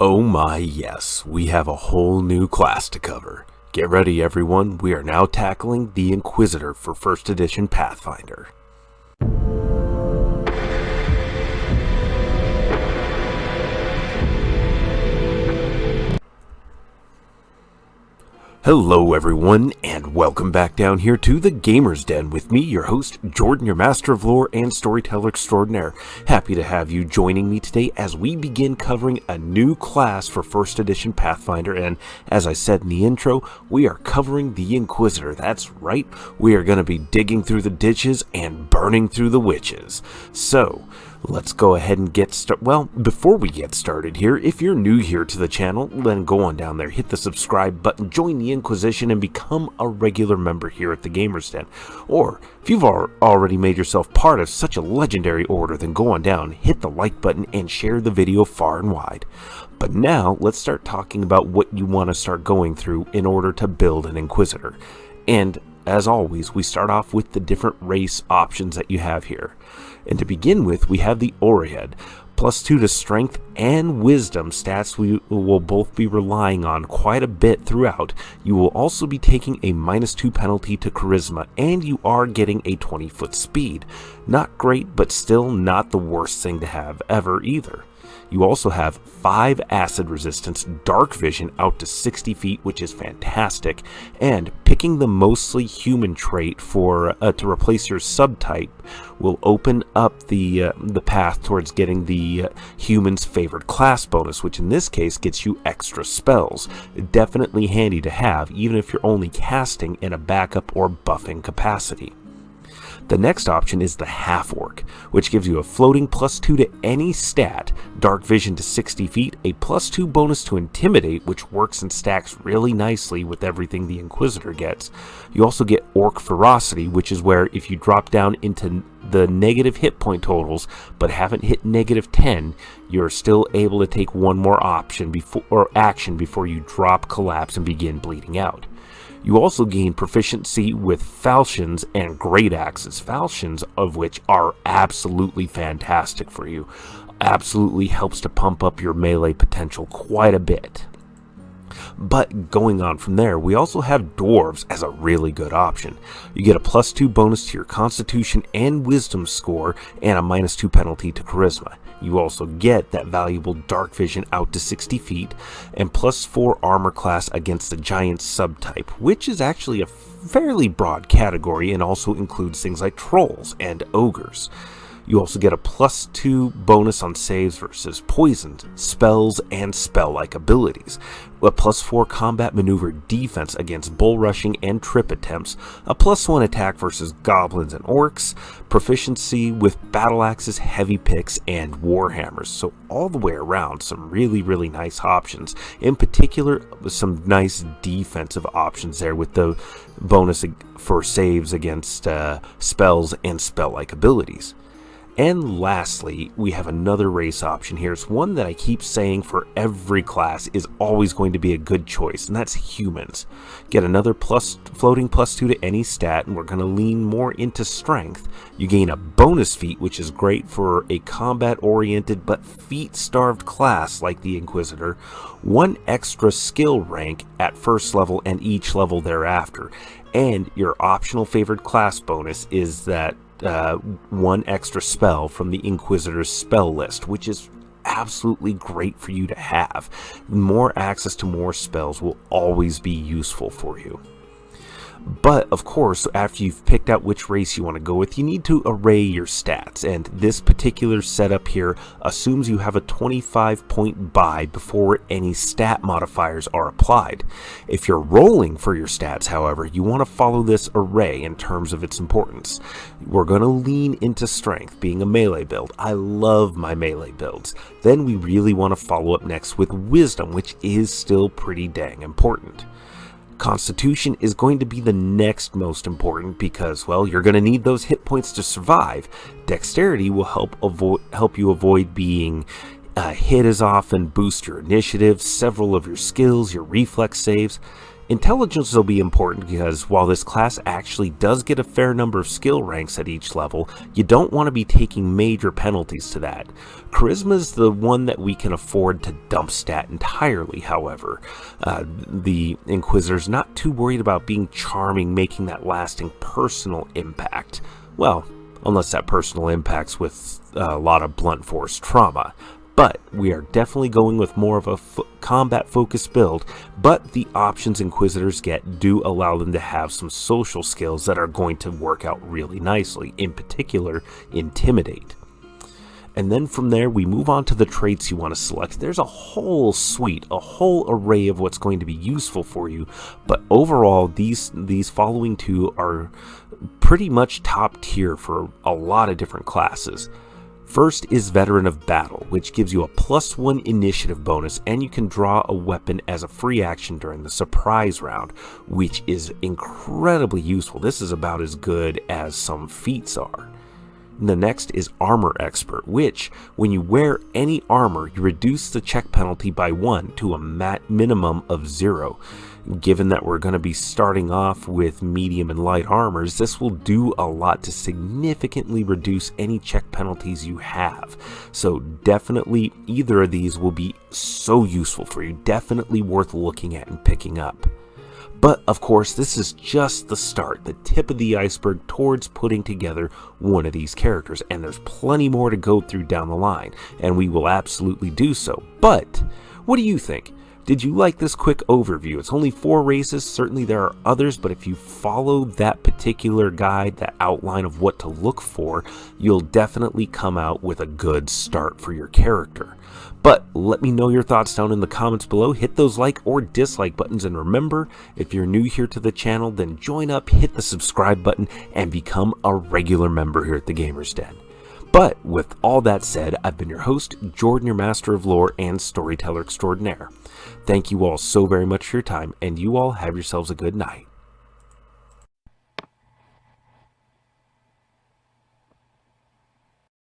Oh my yes, we have a whole new class to cover. Get ready everyone, we are now tackling the Inquisitor for 1st edition Pathfinder. Hello everyone, and welcome back down here to the Gamer's Den with me, your host, Jordan, your master of lore and storyteller extraordinaire. Happy to have you joining me today as we begin covering a new class for 1st edition Pathfinder, and as I said in the intro, we are covering the Inquisitor. That's right, we are going to be digging through the ditches and burning through the witches. So, let's go ahead and get started. Well, before we get started here, if you're new here to the channel, then go on down there, hit the subscribe button, join the Inquisition, and become a regular member here at the Gamer's Den. Or, if you've already made yourself part of such a legendary order, then go on down, hit the like button, and share the video far and wide. But now, let's start talking about what you want to start going through in order to build an Inquisitor. And, as always, we start off with the different race options that you have here. And to begin with, we have the Orahead. +2 to strength and wisdom stats we will both be relying on quite a bit throughout. You will also be taking a -2 penalty to charisma, and you are getting a 20-foot speed. Not great, but still not the worst thing to have ever either. You also have 5 acid resistance, dark vision out to 60 feet, which is fantastic, and picking the mostly human trait for to replace your subtype will open up the path towards getting the human's favored class bonus, which in this case gets you extra spells. Definitely handy to have, even if you're only casting in a backup or buffing capacity. The next option is the Half-Orc, which gives you a floating +2 to any stat, dark vision to 60 feet, a +2 bonus to intimidate, which works and stacks really nicely with everything the Inquisitor gets. You also get Orc Ferocity, which is where if you drop down into the negative hit point totals, but haven't hit -10, you're still able to take one more action before you drop, collapse, and begin bleeding out. You also gain proficiency with falchions and great axes, falchions of which are absolutely fantastic for you. Absolutely helps to pump up your melee potential quite a bit. But going on from there, we also have dwarves as a really good option. You get a +2 bonus to your constitution and wisdom score and a -2 penalty to charisma. You also get that valuable dark vision out to 60 feet and +4 armor class against the giant subtype, which is actually a fairly broad category and also includes things like trolls and ogres. You also get a +2 bonus on saves versus poisons, spells, and spell-like abilities, a +4 combat maneuver defense against bull rushing and trip attempts, a +1 attack versus goblins and orcs, proficiency with battle axes, heavy picks, and warhammers. So all the way around, some really nice options. In particular, some nice defensive options there with the bonus for saves against spells and spell-like abilities. And lastly, we have another race option here. It's one that I keep saying for every class is always going to be a good choice, and that's humans. Get another floating +2 to any stat, and we're going to lean more into strength. You gain a bonus feat, which is great for a combat-oriented but feat-starved class like the Inquisitor. 1 extra skill rank at 1st level and each level thereafter. And your optional favored class bonus is that 1 extra spell from the Inquisitor's spell list, which is absolutely great for you to have. More access to more spells will always be useful for you. But, of course, after you've picked out which race you want to go with, you need to array your stats, and this particular setup here assumes you have a 25-point buy before any stat modifiers are applied. If you're rolling for your stats, however, you want to follow this array in terms of its importance. We're going to lean into strength, being a melee build. I love my melee builds. Then we really want to follow up next with wisdom, which is still pretty dang important. Constitution is going to be the next most important because, well, you're going to need those hit points to survive. Dexterity will help you avoid being hit as often, boost your initiative, several of your skills, your reflex saves. Intelligence will be important because while this class actually does get a fair number of skill ranks at each level, you don't want to be taking major penalties to that. Charisma is the one that we can afford to dump stat entirely, however. The Inquisitor's not too worried about being charming, making that lasting personal impact. Well, unless that personal impact's with a lot of blunt force trauma. But we are definitely going with more of a combat-focused build, but the options Inquisitors get do allow them to have some social skills that are going to work out really nicely, in particular, Intimidate. And then from there, we move on to the traits you want to select. There's a whole suite, a whole array of what's going to be useful for you, but overall, these following two are pretty much top tier for a lot of different classes. First is Veteran of Battle, which gives you a +1 initiative bonus, and you can draw a weapon as a free action during the surprise round, which is incredibly useful. This is about as good as some feats are. The next is Armor Expert, which, when you wear any armor, you reduce the check penalty by 1 to a minimum of 0. Given that we're going to be starting off with medium and light armors, this will do a lot to significantly reduce any check penalties you have. So definitely either of these will be so useful for you, definitely worth looking at and picking up. But of course, this is just the start, the tip of the iceberg towards putting together one of these characters, and there's plenty more to go through down the line, and we will absolutely do so. But what do you think? Did you like this quick overview? It's only 4 races, certainly there are others, but if you follow that particular guide, that outline of what to look for, you'll definitely come out with a good start for your character. But let me know your thoughts down in the comments below. Hit those like or dislike buttons, and remember, if you're new here to the channel, then join up, hit the subscribe button, and become a regular member here at the Gamers Den. But with all that said, I've been your host, Jordan, your Master of Lore and Storyteller Extraordinaire. Thank you all so very much for your time, and you all have yourselves a good night.